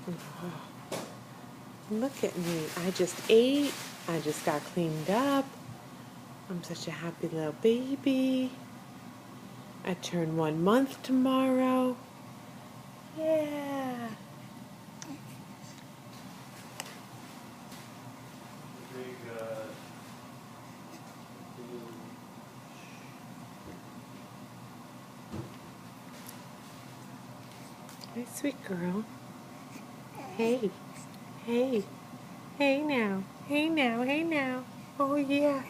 Oh, look at me. I just ate. I just got cleaned up. I'm such a happy little baby. I turn 1 month tomorrow. Yeah. Hey, sweet girl. Hey. Hey. Hey now. Hey now. Hey now. Oh, yeah.